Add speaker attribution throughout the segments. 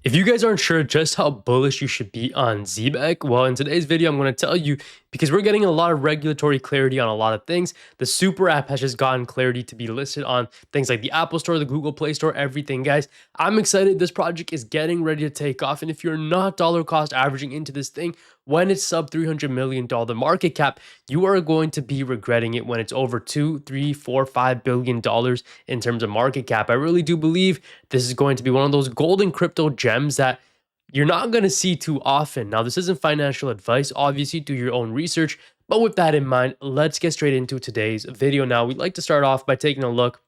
Speaker 1: If you guys aren't sure just how bullish you should be on Zebec, well, in today's video, I'm going to tell you because we're getting a lot of regulatory clarity on a lot of things. The Super app has just gotten clarity to be listed on things like the Apple Store, the Google Play Store, everything, guys. I'm excited. This project is getting ready to take off. And if you're not dollar cost averaging into this thing, when it's sub $300 million market cap, you are going to be regretting it when it's over $2, $3, $4, $5 billion in terms of market cap. I really do believe this is going to be one of those golden crypto gems that you're not going to see too often. Now, this isn't financial advice. Obviously, do your own research. But with that in mind, let's get straight into today's video. Now, we'd like to start off by taking a look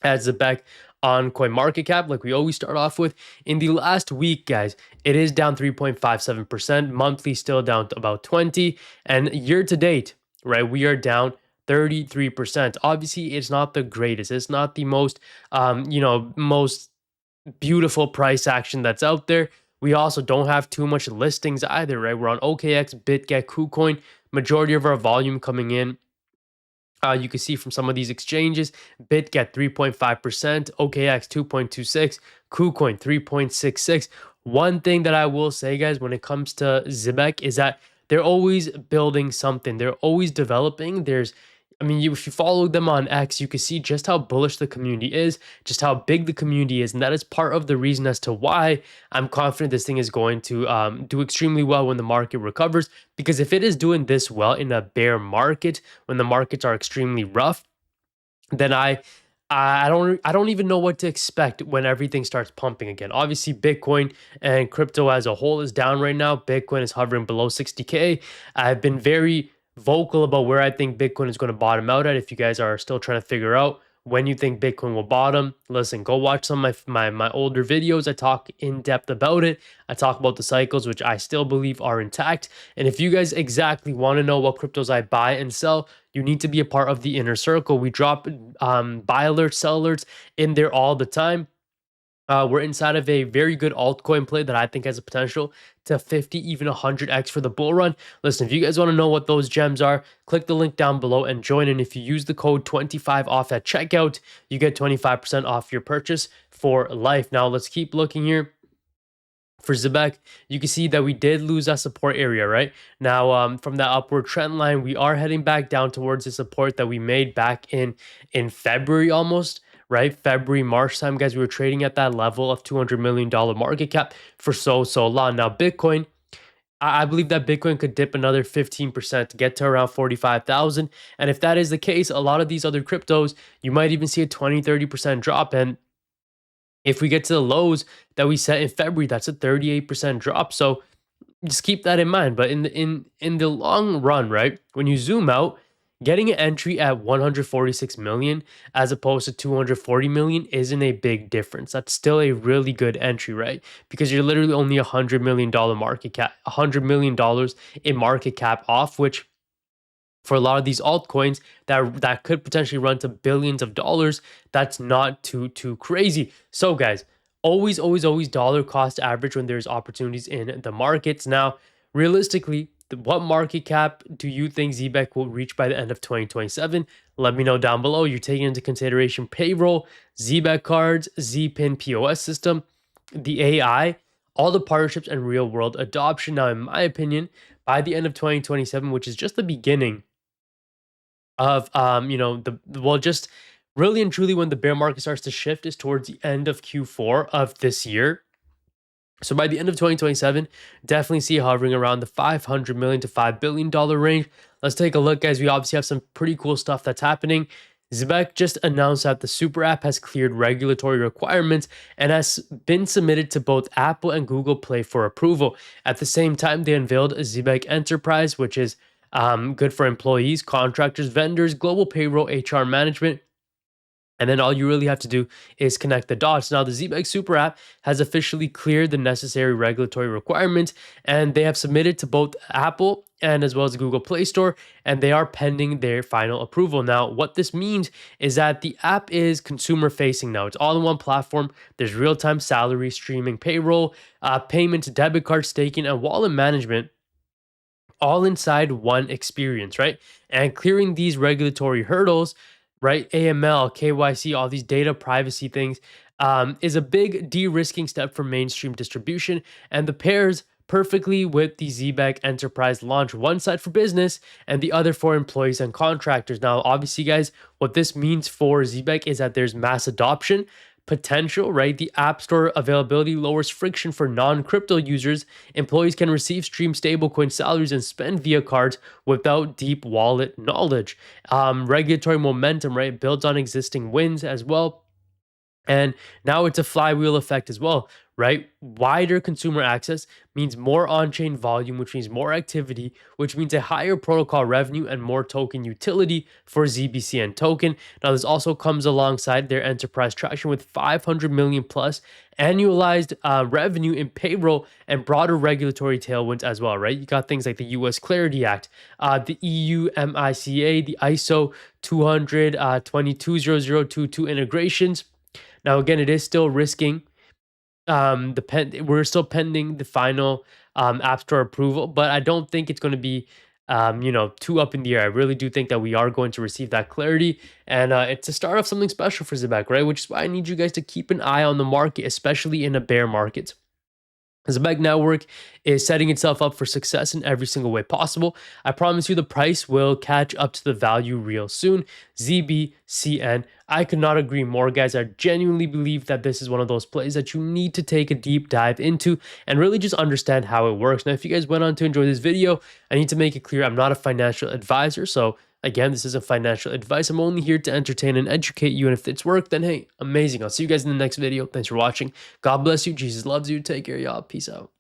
Speaker 1: at Zebec on CoinMarketCap, like we always start off with. In the last week, guys, it is down 3.57%. Monthly still down to about 20. And year to date, right, we are down 33%. Obviously, it's not the greatest. It's not the most, most beautiful price action that's out there. We also don't have too much listings either, right? We're on OKX, BitGet, KuCoin. Majority of our volume coming in, you can see from some of these exchanges, BitGet 3.5%, OKX 2.26, KuCoin 3.66. One thing that I will say, guys, when it comes to Zebec is that they're always building something. They're always developing. If you follow them on X, you can see just how bullish the community is, just how big the community is. And that is part of the reason as to why I'm confident this thing is going to do extremely well when the market recovers. Because if it is doing this well in a bear market, when the markets are extremely rough, then I don't even know what to expect when everything starts pumping again. Obviously, Bitcoin and crypto as a whole is down right now. Bitcoin is hovering below 60K. I've been very vocal about where I think Bitcoin is going to bottom out at. If you guys are still trying to figure out when you think Bitcoin will bottom, listen, go watch some of my older videos. I talk in depth about it. I talk about the cycles, which I still believe are intact. And if you guys exactly want to know what cryptos I buy and sell, you need to be a part of the inner circle. We drop buy alerts, sell alerts in there all the time. We're inside of a very good altcoin play that I think has a potential to 50, even 100x for the bull run. Listen, if you guys want to know what those gems are, click the link down below and join in. If you use the code 25 off at checkout, you get 25% off your purchase for life. Now, let's keep looking here. For Zebec, you can see that we did lose that support area, right? Now, from that upward trend line, we are heading back down towards the support that we made back in February almost, right? February, March time, guys, we were trading at that level of $200 million market cap for so long. Now, Bitcoin, I believe that Bitcoin could dip another 15% to get to around 45,000. And if that is the case, a lot of these other cryptos, you might even see a 20-30% drop. And if we get to the lows that we set in February, that's a 38% drop. So just keep that in mind. But in the long run, right? When you zoom out, getting an entry at 146 million as opposed to 240 million isn't a big difference. That's still a really good entry, right? Because you're literally only $100 million market cap, $100 million in market cap off, which for a lot of these altcoins that could potentially run to billions of dollars, that's not too crazy. So guys, always dollar cost average when there's opportunities in the markets. Now, realistically, what market cap do you think Zebec will reach by the end of 2027? Let me know down below. You're taking into consideration payroll, Zebec cards, Zpin POS system, the AI, all the partnerships and real world adoption. Now, in my opinion, by the end of 2027, which is just the beginning of just really and truly when the bear market starts to shift is towards the end of Q4 of this year. So by the end of 2027, definitely see it hovering around the $500 million to $5 billion range. Let's take a look, guys. We obviously have some pretty cool stuff that's happening. Zebec just announced that the Super app has cleared regulatory requirements and has been submitted to both Apple and Google Play for approval. At the same time, they unveiled a Zebec Enterprise, which is good for employees, contractors, vendors, global payroll, HR management. And then all you really have to do is connect the dots. Now, the Zebec Super app has officially cleared the necessary regulatory requirements, and they have submitted to both Apple and as well as the Google Play Store, and they are pending their final approval. Now, what this means is that the app is consumer facing now. It's all in one platform. There's real-time salary, streaming, payroll, payments, debit card staking, and wallet management all inside one experience, right? And clearing these regulatory hurdles, right? AML, KYC, all these data privacy things, is a big de-risking step for mainstream distribution, and the pairs perfectly with the Zebec Enterprise launch, one side for business and the other for employees and contractors. Now, obviously, guys, what this means for Zebec is that there's mass adoption potential, right? The App Store availability lowers friction for non-crypto users. Employees can receive stream stablecoin salaries and spend via cards without deep wallet knowledge. Regulatory momentum, right, builds on existing wins as well. And now it's a flywheel effect as well, right? Wider consumer access means more on chain volume, which means more activity, which means a higher protocol revenue and more token utility for ZBCN token. Now, this also comes alongside their enterprise traction with 500 million plus annualized revenue in payroll and broader regulatory tailwinds as well, right? You got things like the US Clarity Act, the EU MICA, the ISO 200, 220022 integrations. Now, again, it is still risking we're still pending the final App Store approval, but I don't think it's going to be too up in the air. I really do think that we are going to receive that clarity, and it's a start of something special for Zebec, right? Which is why I need you guys to keep an eye on the market, especially in a bear market. The Zebec network is setting itself up for success in every single way possible. I promise you the price will catch up to the value real soon. ZBCN. I could not agree more, guys. I genuinely believe that this is one of those plays that you need to take a deep dive into and really just understand how it works. Now, if you guys went on to enjoy this video, I need to make it clear I'm not a financial advisor. So again, this isn't financial advice. I'm only here to entertain and educate you. And if it's worked, then hey, amazing. I'll see you guys in the next video. Thanks for watching. God bless you. Jesus loves you. Take care, y'all. Peace out.